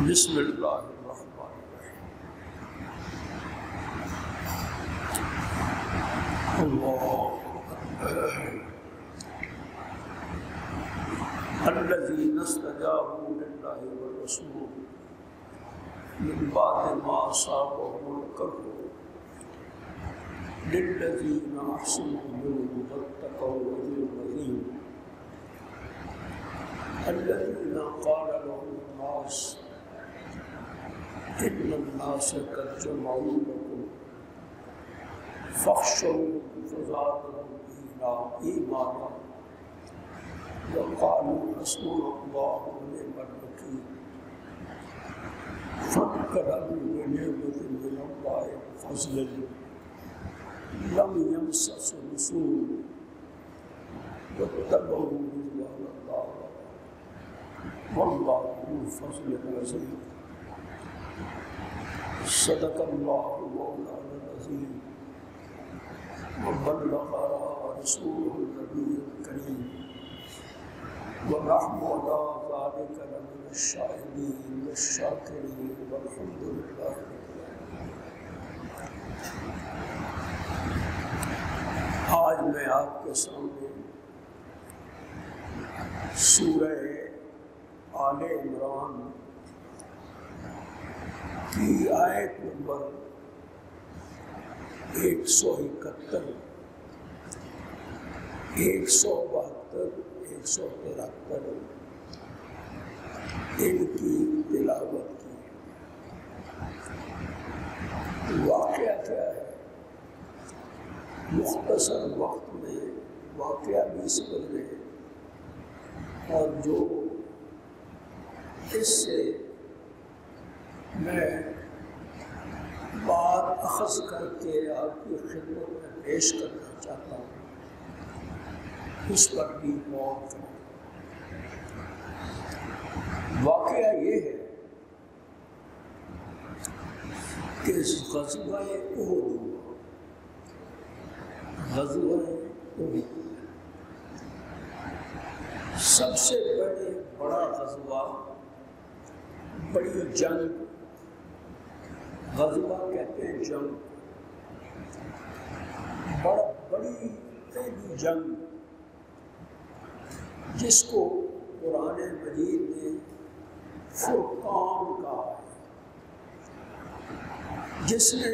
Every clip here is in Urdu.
بسم اللہ الرحمن الرحیم الذین استجابوا للہ والرسول من بعد ما أصابهم الكرب للذین احسنوا منهم واتقوا أجر عظیم الذين قال لهم الناس إن الناس قد جمعوا لكم فاخشوهم فزادهم إيمانا وقالوا حسبنا الله ونعم الوكيل فانقلبوا بنعمة من الله وفضل لم يمسسهم سوء واتبعوا رضوان الله واللہ ذو الفضل العظیم صدق اللہ مولانا العظیم وبلغ رسوله النبی الکریم ونحن على ذلك لمن الشاہدین والشاکرین والحمد للہ رب العالمین۔ آج میں آپ کے سامنے سورہ آل عمران کی آیت نمبر 171 172 173 ان کی تلاوت کی۔ واقعہ کیا ہے؟ مختصر وقت میں واقعہ بھی سمجھ گئے اور جو اس سے میں بات اخذ کر کے آپ کی خدمت میں پیش کرنا چاہتا ہوں، اس پر بھی غور کریں۔ واقعہ یہ ہے کہ اس غزوہ احد سب سے بڑا غزوہ، بڑی جنگ، غزوہ کہتے ہیں جنگ، بڑی پہلی جنگ جس کو قرآن مجید نے فرقان کہا ہے، جس نے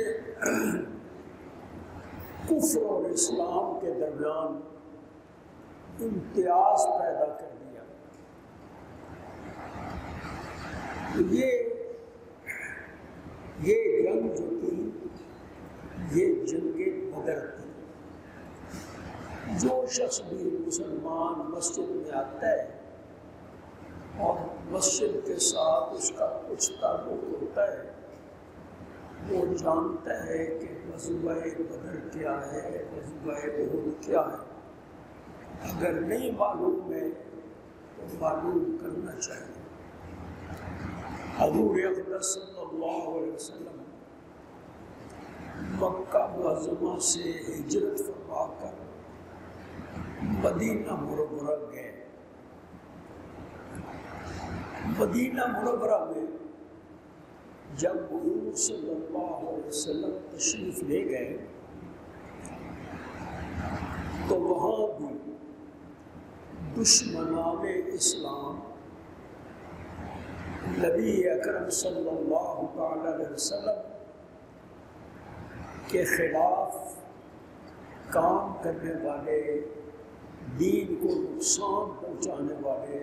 کفر اور اسلام کے درمیان امتیاز پیدا کر دیا۔ یہ جنگ جو تھی یہ جنگ بدر تھی۔ جو شخص بھی مسلمان مسجد میں آتا ہے اور مسجد کے ساتھ اس کا کچھ تعلق ہوتا ہے، وہ جانتا ہے کہ غزوہ بدر کیا ہے، غزوہ احد کیا ہے۔ اگر نہیں معلوم ہے تو معلوم کرنا چاہیے۔ حضور اقدس صلی اللہ علیہ وسلم مکہ معظمہ سے ہجرت فرما کر مدینہ منورہ گئے۔ مدینہ منورہ میں جب حضور صلی اللہ علیہ وسلم تشریف لے گئے تو وہاں بھی دشمنان اسلام نبی اکرم صلی اللہ علیہ وسلم کے خلاف کام کرنے والے، دین کو نقصان پہنچانے والے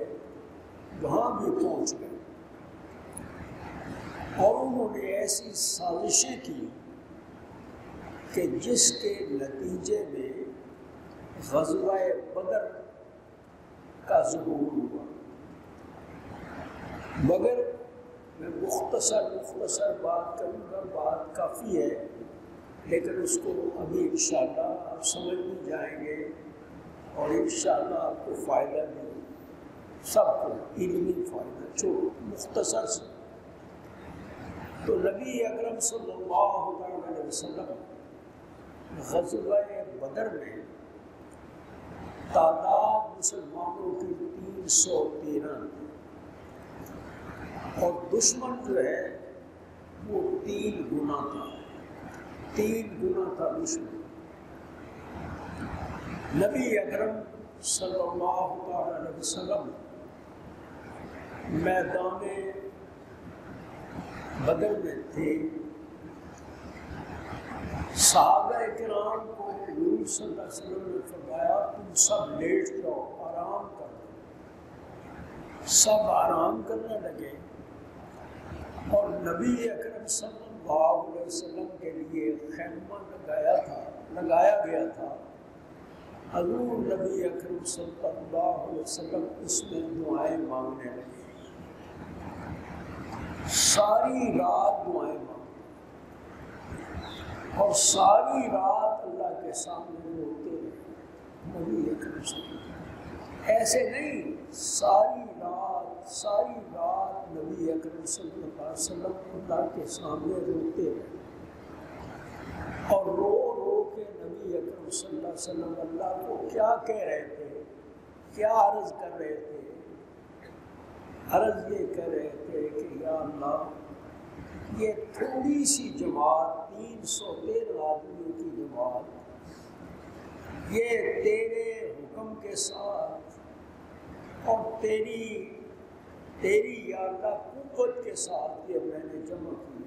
وہاں بھی پہنچ گئے اور انہوں نے ایسی سازشیں کی کہ جس کے نتیجے میں غزوہ بدر کا ظہور ہوا۔ مگر میں مختصر بات کروں گا، بات کافی ہے لیکن اس کو ابھی انشاءاللہ آپ سمجھ بھی جائیں گے اور انشاءاللہ آپ کو فائدہ بھی، سب کو علمی فائدہ، جو مختصر سے۔ تو نبی اکرم صلی اللہ علیہ وسلم غزوہ بدر میں تعداد مسلمانوں کی 313 اور دشمن جو ہے وہ 3 گنا تھا، 3 گنا تھا دشمن۔ نبی اکرم صلی اللہ علیہ وسلم میدان بدر میں تھے، صحابہ کرام کو حضور صلی اللہ علیہ وسلم نے فرمایا تم سب لیٹ جاؤ، آرام کرو۔ سب آرام کرنے لگے اور نبی اکرم صلی اللہ علیہ وسلم کے لیے خیمہ لگایا گیا تھا۔ حضور نبی اکرم صلی اللہ علیہ وسلم اس میں دعائیں مانگنے لگے، ساری رات دعائیں مانگے اور ساری رات اللہ کے سامنے روتے رہے۔ نبی اکرم صلی اللہ علیہ وسلم ایسے نہیں، ساری رات نبی اکرم صلی اللہ علیہ وسلم اللہ کے سامنے روتے رہے اور رو کے نبی اکرم صلی اللہ علیہ وسلم اللہ کو کیا کہہ رہے تھے، کیا عرض کر رہے تھے؟ عرض یہ کہہ رہے تھے کہ یا اللہ یہ تھوڑی سی جماعت، 313 آدمیوں کی جماعت، یہ تیرے حکم کے ساتھ اور تیری یا اللہ قوت کے ساتھ یہ میں نے جمع کی۔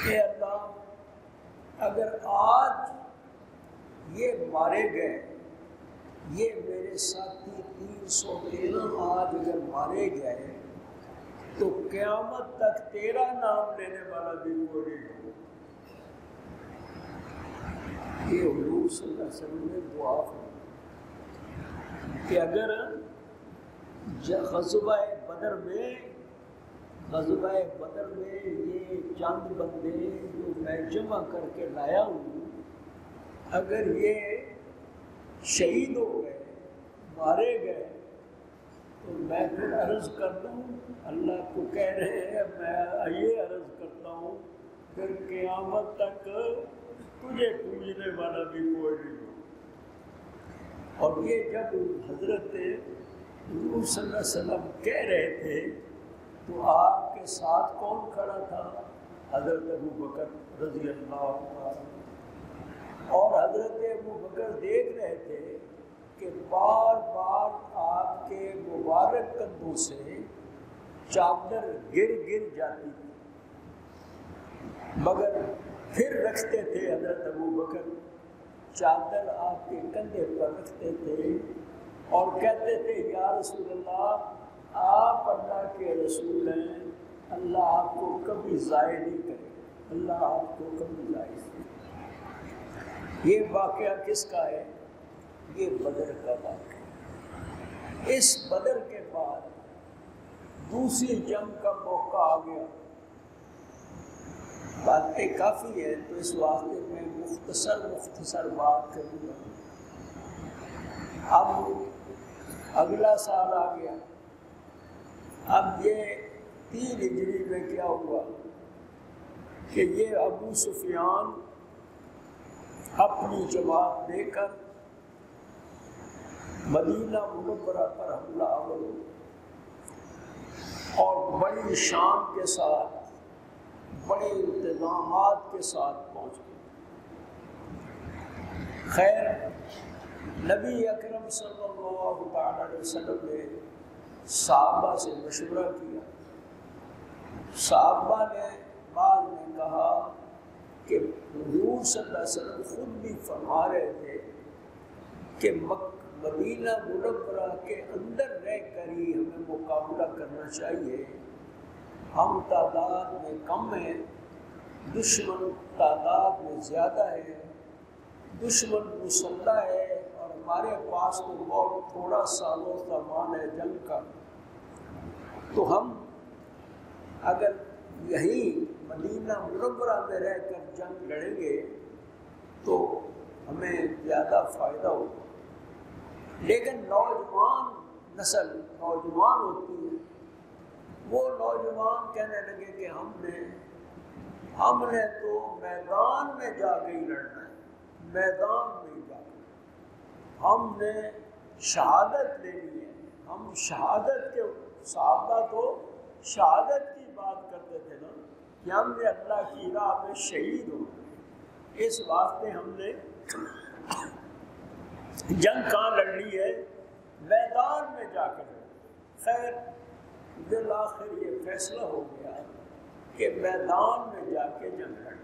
اے اللہ اگر آج یہ مارے گئے، یہ میرے ساتھی 313 آج اگر مارے گئے تو قیامت تک تیرا نام لینے والا بھی کوئی نہیں ہوگا۔ یہ حضور صلی اللہ علیہ وسلم نے دعا فرمائی کہ اگر غزوہ بدر میں یہ چند بندے جو میں جمع کر کے لایا ہوں، اگر یہ شہید ہو گئے، مارے گئے، تو میں پھر عرض کر دوں، اللہ کو کہہ رہے ہیں میں یہ عرض کرتا ہوں پھر قیامت تک تجھے پوجنے والا بھی کوئی نہیں ہو۔ اور یہ جب حضرت حضور صلی اللہ علیہ وسلم کہہ رہے تھے تو آپ کے ساتھ کون کھڑا تھا؟ حضرت ابوبکر رضی اللہ عنہ۔ اور حضرت ابوبکر دیکھ رہے تھے کہ بار بار آپ کے مبارک کندھوں سے چادر گر جاتی تھی، مگر پھر رکھتے تھے حضرت ابوبکر، چادر آپ کے کندھے پر رکھتے تھے اور کہتے تھے یا رسول اللہ آپ اللہ کے رسول ہیں، اللہ آپ کو کبھی ضائع نہیں کرے، اللہ آپ کو کبھی ضائع نہیں کرے۔ یہ واقعہ کس کا ہے؟ یہ بدر کا واقعہ۔ اس بدر کے بعد دوسری جنگ کا موقع آ گیا۔ باتیں کافی ہیں تو اس واسطے میں مختصر بات کروں گا۔ اب اگلا سال آ گیا۔ اب یہ 3 ہجری میں کیا ہوا کہ یہ ابو سفیان اپنی جماعت لے کر مدینہ منورہ پر حملہ آور ہو اور بڑی شان کے ساتھ، بڑے انتظامات کے ساتھ پہنچ گئے۔ خیر نبی اکرم صلی اللہ علیہ وسلم نے صحابہ سے مشورہ کیا۔ صحابہ نے بعد میں کہا کہ حضور صلی اللہ علیہ وسلم خود بھی فرما رہے تھے کہ مدینہ منورہ کے اندر رہ کر ہی ہمیں مقابلہ کرنا چاہیے، ہم تعداد میں کم ہیں، دشمن تعداد میں زیادہ ہے، دشمن مسلح ہے اور ہمارے پاس تو بہت تھوڑا سالوں سامان ہے جنگ کا، تو ہم اگر یہیں مدینہ منورہ میں رہ کر جنگ لڑیں گے تو ہمیں زیادہ فائدہ ہوگا۔ لیکن نوجوان نسل نوجوان ہوتی ہے، وہ نوجوان کہنے لگے کہ ہم نے تو میدان میں جا کے ہی لڑنا ہے، میدان میں جا کے ہم نے شہادت لینی ہے، ہم شہادت کے صحابہ تو شہادت کی بات کرتے تھے نا کہ ہم نے اللہ کی راہ میں شہید ہو گئے، اس واسطے ہم نے جنگ کہاں لڑ لی ہے؟ میدان میں جا کر۔ خیر بالآخر یہ فیصلہ ہو گیا کہ میدان میں جا کے جنگ لڑ۔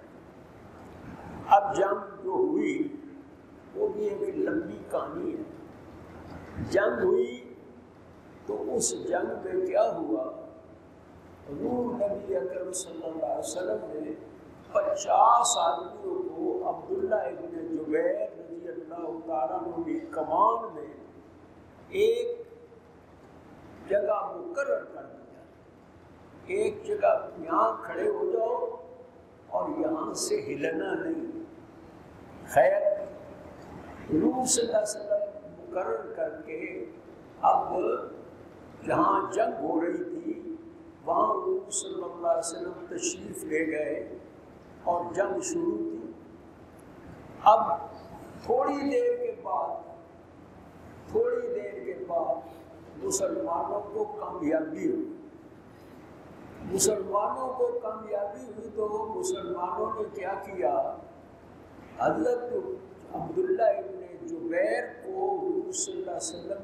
اب جنگ جو ہوئی وہ بھی ایک لمبی کہانی ہے۔ جنگ ہوئی تو اس جنگ میں کیا ہوا؟ حضور نبی اکرم صلی اللہ علیہ وسلم نے 50 آدمیوں کو عبداللہ ابن جبیر رضی اللہ تعالیٰ عنہ کی کمان میں ایک جگہ مقرر کر دیا، ایک جگہ یہاں کھڑے ہو جاؤ اور یہاں سے ہلنا نہیں۔ خیر حضور صلی اللہ علیہ وسلم مقرر کر کے اب جہاں جنگ ہو رہی تھی وہاں حضور صلی اللہ علیہ وسلم تشریف لے گئے اور جنگ شروع تھی۔ اب تھوڑی دیر کے بعد مسلمانوں کو کامیابی ہوئی۔ تو مسلمانوں نے کیا کیا؟ حضرت عبداللہ ابن جبیر کو حضور صلی اللہ علیہ وسلم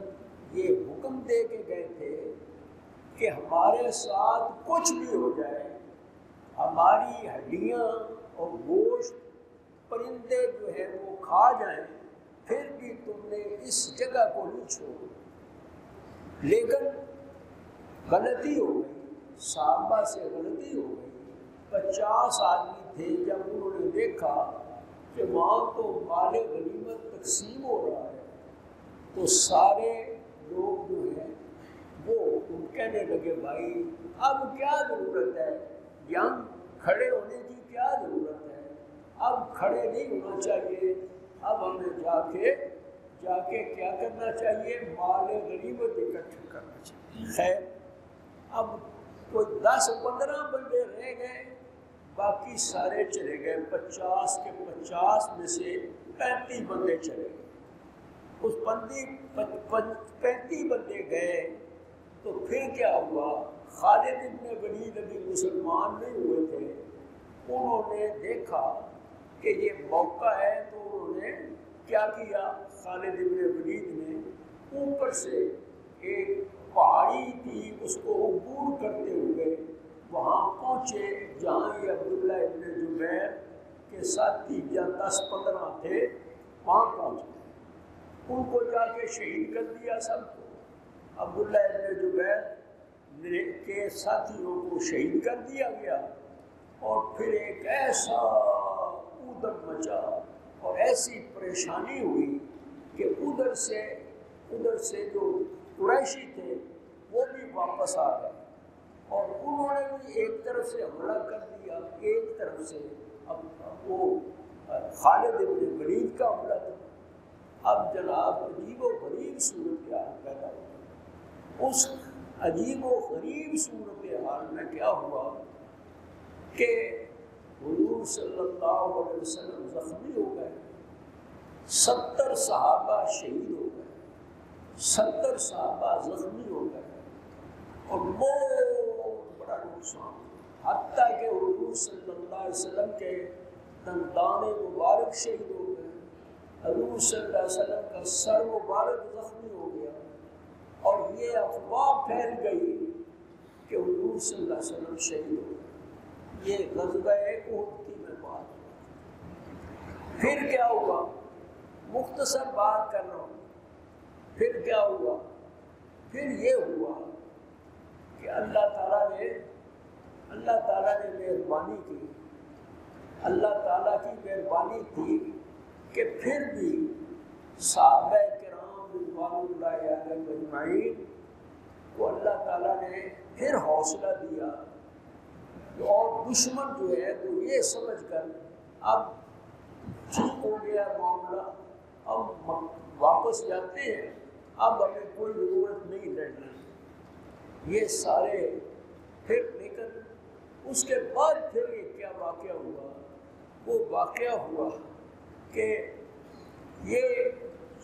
یہ حکم دے کے گئے تھے کہ ہمارے ساتھ کچھ بھی ہو جائے، ہماری ہڈیاں اور گوشت پرندے جو ہے وہ کھا جائیں، پھر بھی تم نے اس جگہ کو نہیں چھوڑا۔ لیکن غلطی ہو گئی، صحابہ سے غلطی ہو گئی۔ 50 آدمی تھے، جب انہوں نے دیکھا کہ وہاں تو مال غنیمت تقسیم ہو رہا ہے تو سارے لوگ جو ہیں وہ کہنے لگے بھائی اب کیا ضرورت ہے، یہاں کھڑے ہونے کی کیا ضرورت ہے، اب کھڑے نہیں ہونا چاہیے، اب ہمیں جا کے کیا کرنا چاہیے؟ مال غنیمت اکٹھا کرنا چاہیے۔ خیر اب کوئی 10-15 بندے رہ گئے، باقی سارے چلے گئے۔ 50 کے 50 میں سے 35 بندے چلے گئے۔ اس 35 بندے گئے تو پھر کیا ہوا؟ خالد ابن ولید ابھی مسلمان نہیں ہوئے تھے، انہوں نے دیکھا کہ یہ موقع ہے تو انہوں نے کیا کیا؟ خالد ابن ولید نے اوپر سے ایک پہاڑی تھی اس کو عبور کرتے ہوئے وہاں پہنچے جہاں یہ عبداللہ ابن جبیر کے ساتھی یا 10-15 تھے، وہاں پہنچے، ان کو جا کے شہید کر دیا سب کو۔ عبداللہ ابن جبیر کے ساتھیوں کو شہید کر دیا گیا، اور پھر ایک ایسا ادھم مچا اور ایسی پریشانی ہوئی کہ ادھر سے جو قریشی تھے وہ بھی واپس آ گئے، اور انہوں نے بھی ایک طرف سے حملہ کر دیا، ایک طرف سے اب وہ خالد ابن ولید کا حملہ تھا۔ اب جناب عجیب و غریب صورتحال پیدا ہوئی۔ اس عجیب و غریب صورتحال میں کیا ہوا کہ حضور صلی اللہ علیہ وسلم زخمی ہو گئے، 70 صحابہ شہید ہو گئے، 70 صحابہ زخمی ہو گئے، اور بہت بڑا نقصان، حتیٰ کہ حضور صلی اللہ علیہ وسلم کے دندان مبارک شہید ہو گئے، حضور صلی اللہ علیہ وسلم کا سر مبارک زخمی ہو گیا، اور یہ افواہ پھیل گئی کہ حضور صلی اللہ علیہ وسلم شہید ہو گئے۔ یہ غزوہ احد کی میں بات ہوں۔ پھر کیا ہوا؟ مختصر بات کر رہا ہوں۔ پھر کیا ہوا؟ پھر یہ ہوا کہ اللہ تعالیٰ نے مہربانی کی، اللہ تعالیٰ کی مہربانی تھی کہ پھر بھی صحابہ کرام رضوان اللہ علیہم اجمعین کو اللہ تعالیٰ نے پھر حوصلہ دیا، اور دشمن جو ہے وہ یہ سمجھ کر اب ٹھیک ہو گیا معاملہ، اب واپس جاتے ہیں، اب ہمیں کوئی ضرورت نہیں لڑنے، یہ سارے پھر لیکن اس کے بعد پھر یہ کیا واقعہ ہوا؟ وہ واقعہ ہوا کہ یہ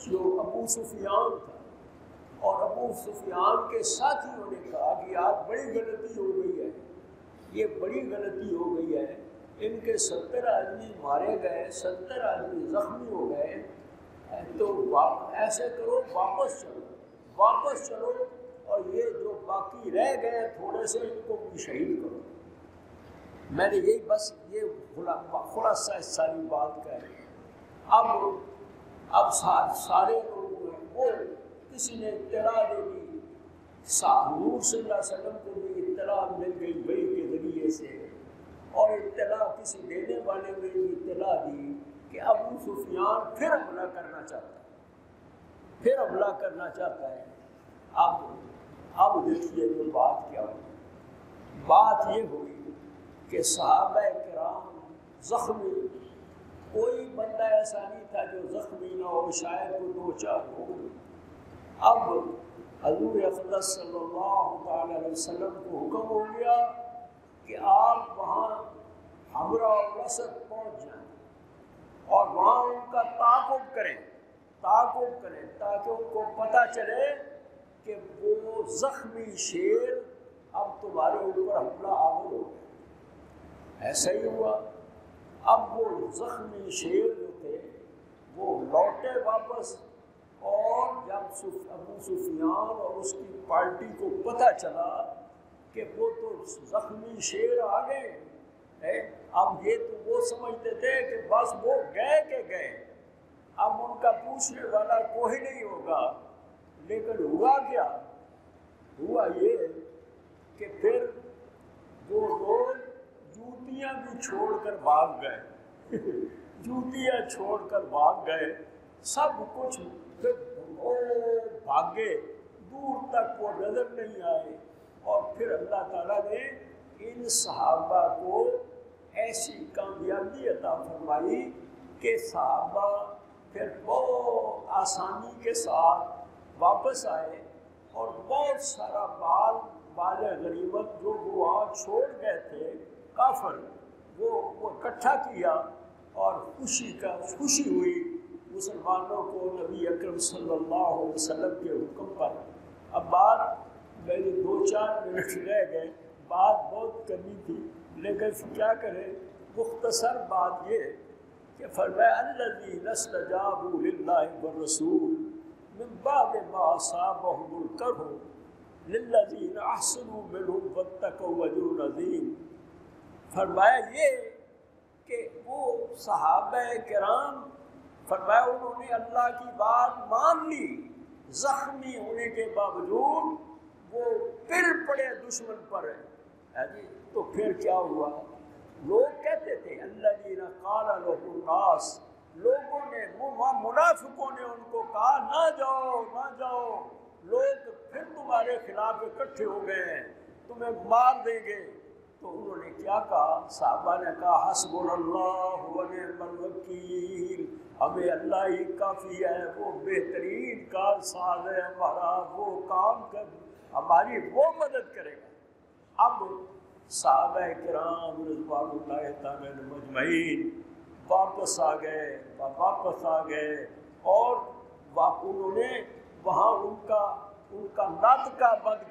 جو ابو سفیان تھا اور ابو سفیان کے ساتھیوں نے کہا کہ یار بڑی غلطی ہو گئی ہے، یہ بڑی غلطی ہو گئی ہے، ان کے 70 آدمی مارے گئے، 70 آدمی زخمی ہو گئے، تو ایسے کرو واپس چلو اور یہ جو باقی رہ گئے تھوڑے سے ان کو بھی شہید کرو۔ میں نے یہی بس یہ خلاصہ اس ساری بات کا ہے۔ اب سارے لوگ وہ کسی نے اطلاع دے دی، حضور صلی اللہ علیہ وسلم کو بھی اطلاع مل گئی وحی کے ذریعے سے، اور اطلاع کسی دینے والے نے بھی اطلاع دی کہ ابو سفیان پھر حملہ کرنا چاہتا ہے۔ اب دیکھیے جو بات کیا ہوئی، بات یہ ہوئی کہ صحابہ کرام زخمی، کوئی بندہ ایسا نہیں تھا جو زخمی نہ ہو، شاید وہ 2-4 ہو۔ اب حضور اقدس صلی اللہ علیہ وسلم کو حکم ہو گیا کہ آپ وہاں حمرہ الاسد پہنچ جائیں اور وہاں ان کا تعاقب کریں تاکہ ان کو پتہ چلے کہ وہ زخمی شیر اب تمہارے اوپر حملہ آور ہو گیا۔ ایسا ہی ہوا۔ اب وہ زخمی شیر جو تھے وہ لوٹے واپس، اور جب ابو سفیان اور اس کی پارٹی کو پتہ چلا کہ وہ تو زخمی شیر آ گئے، اب یہ تو وہ سمجھتے تھے کہ بس وہ گئے، اب ان کا پوچھنے والا کوئی نہیں ہوگا۔ لیکن ہوا کیا؟ ہوا یہ کہ پھر وہ لوگ جوتیاں بھی چھوڑ کر بھاگ گئے، سب کچھ بھاگے، دور تک وہ نظر نہیں آئے۔ اور پھر اللہ تعالیٰ نے ان صحابہ کو ایسی کامیابی عطا فرمائی کہ صحابہ پھر بہت آسانی کے ساتھ واپس آئے، اور بہت سارا مال غنیمت جو وہ وہاں چھوڑ گئے تھے کافر، وہ اکٹھا کیا، اور خوشی ہوئی مسلمانوں کو نبی اکرم صلی اللہ علیہ وسلم کے حکم پر۔ اب بات میرے 2-4 منٹ رہ گئے، بات بہت کرنی تھی لیکن کیا کریں، مختصر بات یہ کہ فرمایا الذین استجابوا للہ والرسول من بعد ما اصابهم الکرح للذین احسنوا منهم واتقوا اجر عظیم۔ فرمایا یہ کہ وہ صحابہ کرام، فرمایا انہوں نے اللہ کی بات مان لی، زخمی ہونے کے باوجود وہ پھر پڑے دشمن پر ہے جی۔ تو پھر کیا ہوا؟ لوگ کہتے تھے الذین قال لهم الناس، لوگوں نے، منافقوں نے ان کو کہا نہ جاؤ، لوگ پھر تمہارے خلاف اکٹھے ہو گئے ہیں، تمہیں مار دیں گے۔ تو انہوں نے کیا کہا؟ صحابہ نے کہا حسبنا اللہ ونعم الوکیل، ہمیں اللہ ہی کافی ہے، وہ بہترین کار ساز ہے ہمارا، وہ کام کر ہماری وہ مدد کرے گا۔ اب صحابہ کرام رضوان اللہ تعالی مجمعین واپس آ گئے، اور انہوں نے وہاں ان کا ناطقہ بند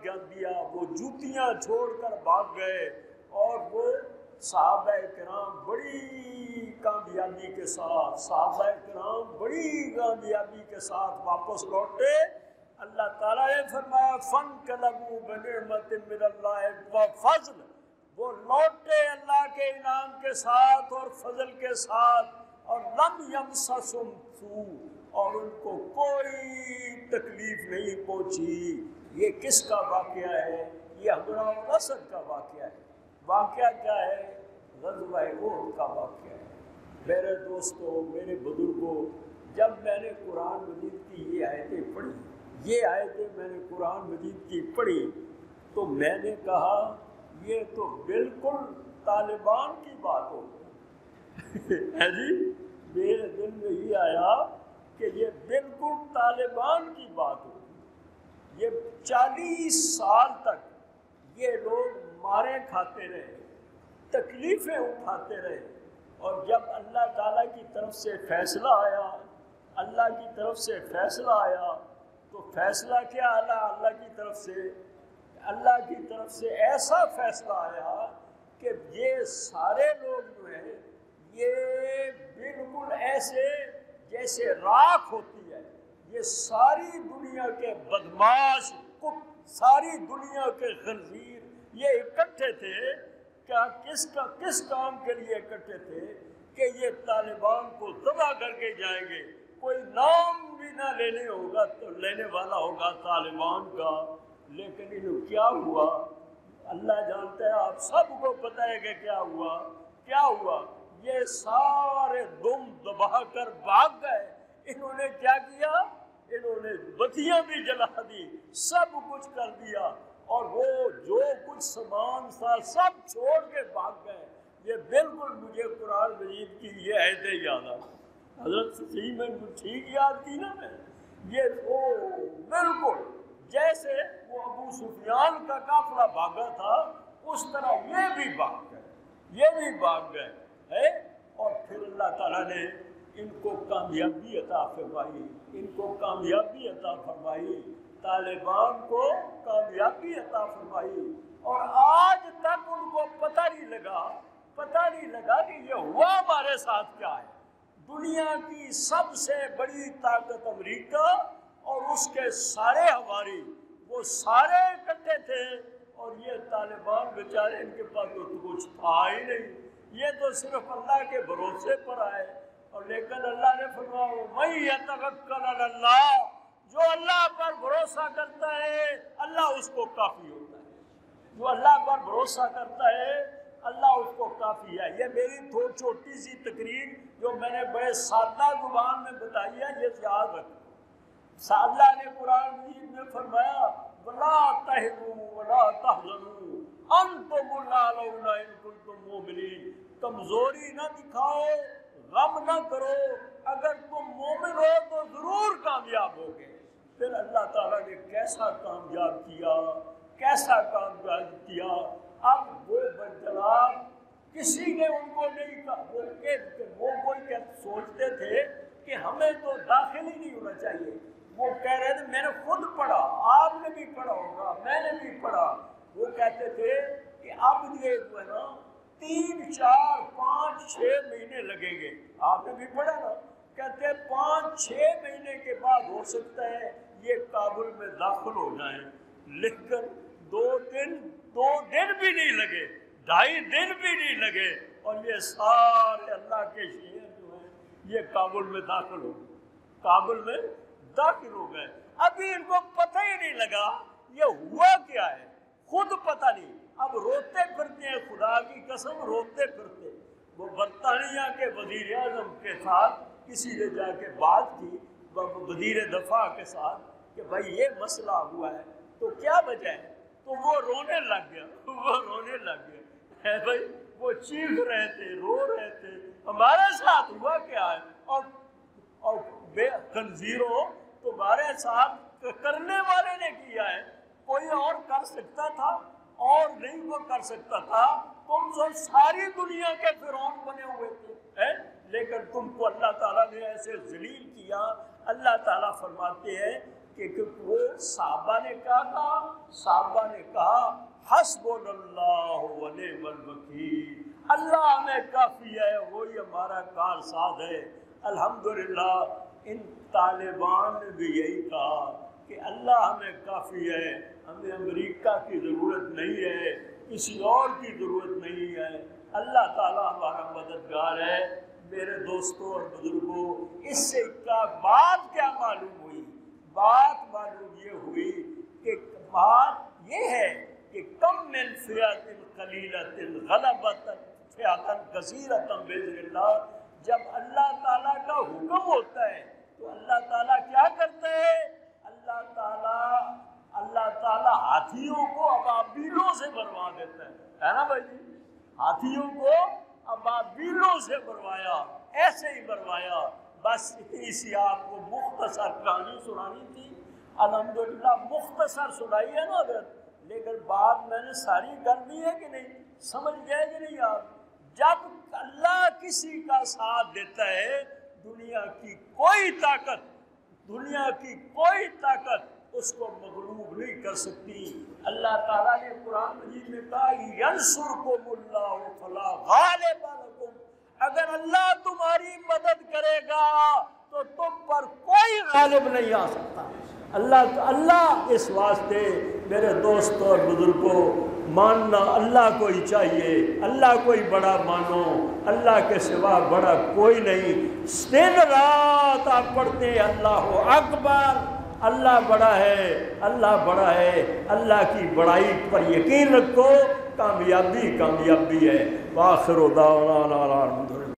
کر دیا، وہ جوتیاں چھوڑ کر بھاگ گئے، اور وہ صحابہ کرام بڑی کامیابی کے ساتھ واپس لوٹے۔ اللہ تعالیٰ نے فرمایا فانقلبوا بنعمت من اللہ وفضل، وہ لوٹے اللہ کے انعام کے ساتھ اور فضل کے ساتھ، اور لم یمسسہم سوء، اور ان کو کوئی تکلیف نہیں پہنچی۔ یہ کس کا واقعہ ہے؟ یہ حمرہ الاسد کا واقعہ ہے۔ واقعہ کیا ہے؟ غزوہ احد کا واقعہ ہے۔ میرے دوستوں، میرے بزرگوں، جب میں نے قرآن مجید کی یہ آیتیں میں نے قرآن مجید کی پڑھی، تو میں نے کہا یہ تو بالکل طالبان کی بات ہو ہے جی۔ میرے دل میں یہ آیا کہ یہ بالکل طالبان کی بات ہو۔ یہ 40 سال تک یہ لوگ مارے کھاتے رہے، تکلیفیں اٹھاتے رہے، اور جب اللہ تعالیٰ کی طرف سے فیصلہ آیا، اللہ کی طرف سے فیصلہ آیا تو فیصلہ کیا آیا اللہ کی طرف سے؟ اللہ کی طرف سے ایسا فیصلہ آیا کہ یہ سارے لوگ جو ہیں یہ بالکل ایسے جیسے راکھ ہوتی ہے، یہ ساری دنیا کے بدماش کت، ساری دنیا کے خنزیر یہ اکٹھے تھے۔ کیا کس کام کے لیے اکٹھے تھے؟ کہ یہ طالبان کو ذبح کر کے جائیں گے، کوئی نام بھی نہ لینے والا ہوگا طالبان کا۔ لیکن انہوں کیا ہوا اللہ جانتا ہے، آپ سب کو پتہ ہے کہ کیا ہوا۔ یہ سارے دم دبا کر بھاگ گئے۔ انہوں نے کیا کیا؟ انہوں نے بتیاں بھی جلا دی، سب کچھ کر دیا، اور وہ جو کچھ سامان تھا سب چھوڑ کے بھاگ گئے۔ یہ بالکل مجھے قرآن مجید کی یہ آیتیں یاد آ حضرت صحیح میں ٹھیک یاد کی نا میں، یہ وہ بالکل جیسے وہ ابو سفیان کا قافلہ بھاگا تھا اس طرح یہ بھی بھاگ گئے ہے۔ اور پھر اللہ تعالیٰ نے ان کو کامیابی عطا فرمائی، طالبان کو کامیابی عطا فرمائی، اور آج تک ان کو پتہ نہیں لگا کہ یہ ہوا ہمارے ساتھ کیا ہے۔ دنیا کی سب سے بڑی طاقت امریکہ اور اس کے سارے ہواری، وہ سارے اکٹھے تھے، اور یہ طالبان بیچارے ان کے پاس تو کچھ تھا ہی نہیں، یہ تو صرف اللہ کے بھروسے پر آئے۔ اور لیکن اللہ نے فرمایا وَمَن يَتَوَکَّلْ عَلَى اللَّهِ، جو اللہ پر بھروسہ کرتا ہے اللہ اس کو کافی ہوتا ہے، جو اللہ پر بھروسہ کرتا ہے اللہ اس کو کافی ہے۔ یہ میری چھوٹی سی تقریر جو میں نے بڑے سادہ زبان میں بتائی ہے، یہ یاد رکھو۔ اللہ نے قرآن مجید میں فرمایا وَلَا تَهِنُوا وَلَا تَحْزَنُوا أَنْتُمُ الْأَعْلَوْنَ إِن كُنتُم مُؤْمِنِينَ، کمزوری نہ دکھاؤ، غم نہ کرو، اگر تم مومن ہو تو ضرور کامیاب ہوگے۔ پھر اللہ تعالیٰ نے کیسا کامیاب کیا۔ اب وہ برجلاب کسی نے ان کو نہیں کہا، وہ کوئی سوچتے تھے کہ ہمیں تو داخل ہی نہیں ہونا چاہیے، وہ کہہ رہے تھے میں نے خود پڑھا، آپ نے بھی پڑھا ہوگا، میں نے بھی پڑھا، وہ کہتے تھے کہ اب یہ جو ہے نا 3 4 5 6 مہینے لگیں گے، آپ نے بھی پڑھا نا، کہتے ہیں 5 6 مہینے کے بعد ہو سکتا ہے یہ کابل میں داخل ہو جائیں، لیکن 2 دن بھی نہیں لگے، 2.5 دن بھی نہیں لگے، اور یہ سارے اللہ کے شیعہ جو ہیں یہ کابل میں داخل ہو گئے۔ ابھی ان کو پتہ ہی نہیں لگا یہ ہوا کیا ہے، خود پتہ نہیں، اب روتے پھرتے ہیں، خدا کی قسم روتے پھرتے۔ وہ برطانیہ کے وزیر اعظم کے ساتھ کسی نے جا کے بات کی، وزیر دفاع کے ساتھ، کہ بھائی یہ مسئلہ ہوا ہے تو کیا وجہ ہے، تو وہ رونے لگ گیا بھائی، وہ چیخ رہے تھے، رو رہے تھے، ہمارے ساتھ ہوا کیا ہے، اور بے خنزیروں تمہارے ساتھ کرنے والے نے کیا ہے، کوئی اور کر سکتا تھا اور نہیں وہ کر سکتا تھا، تم سب ساری دنیا کے فرعون بنے ہوئے تھے، لیکن تم کو اللہ تعالیٰ نے ایسے ذلیل کیا۔ اللہ تعالیٰ فرماتے ہیں کہ وہ صحابہ نے کہا حسبنا اللہ ونعم الوکیل، اللہ ہمیں کافی ہے، وہی ہمارا کارساز ہے۔ الحمدللہ ان طالبان نے بھی یہی کہا کہ اللہ ہمیں کافی ہے، ہمیں امریکہ کی ضرورت نہیں ہے، کسی اور کی ضرورت نہیں ہے، اللہ تعالیٰ ہمارا مددگار ہے۔ میرے دوستوں اور بزرگوں، اس سے بات کیا معلوم ہوئی؟ بات معلوم یہ ہوئی کہ بات یہ ہے کہ کم من فئۃ قلیلۃ غلبت فئۃ کثیرۃ بإذن اللہ، جب اللہ تعالیٰ کا حکم ہوتا ہے تو اللہ تعالیٰ کیا کرتا ہے؟ اللہ تعالیٰ ہاتھیوں کو ابابیلوں سے مروا دیتا ہے نا بھائی جی، ہاتھیوں کو ابابیلوں سے مروایا، ایسے ہی مروایا۔ بس اتنی سی آپ کو مختصر کہانی سنانی تھی، الحمدللہ مختصر سنائی ہے نا اگر، لیکن بات میں نے ساری کر دی ہے کہ نہیں، سمجھ گئے کہ نہیں آپ؟ جب اللہ کسی کا ساتھ دیتا ہے دنیا دنیا کی کوئی طاقت اس کو مغلوب نہیں کر سکتی۔ اللہ تعالیٰ نے قرآن مجید میں کہا ینصرکم اللہ فلا غالب لکم، اگر اللہ تمہاری مدد کرے گا تو تم پر کوئی غالب نہیں آ سکتا۔ اللہ اس واسطے میرے دوستوں اور بزرگوں، ماننا اللہ کو ہی چاہیے، اللہ کو ہی بڑا مانو، اللہ کے سوا بڑا کوئی نہیں۔ دن رات آپ پڑھتے ہیں اللہ اکبر، اللہ بڑا ہے، اللہ بڑا ہے، اللہ کی بڑائی پر یقین رکھو، کامیابی ہے۔ وآخر دعوانا الحمدللہ۔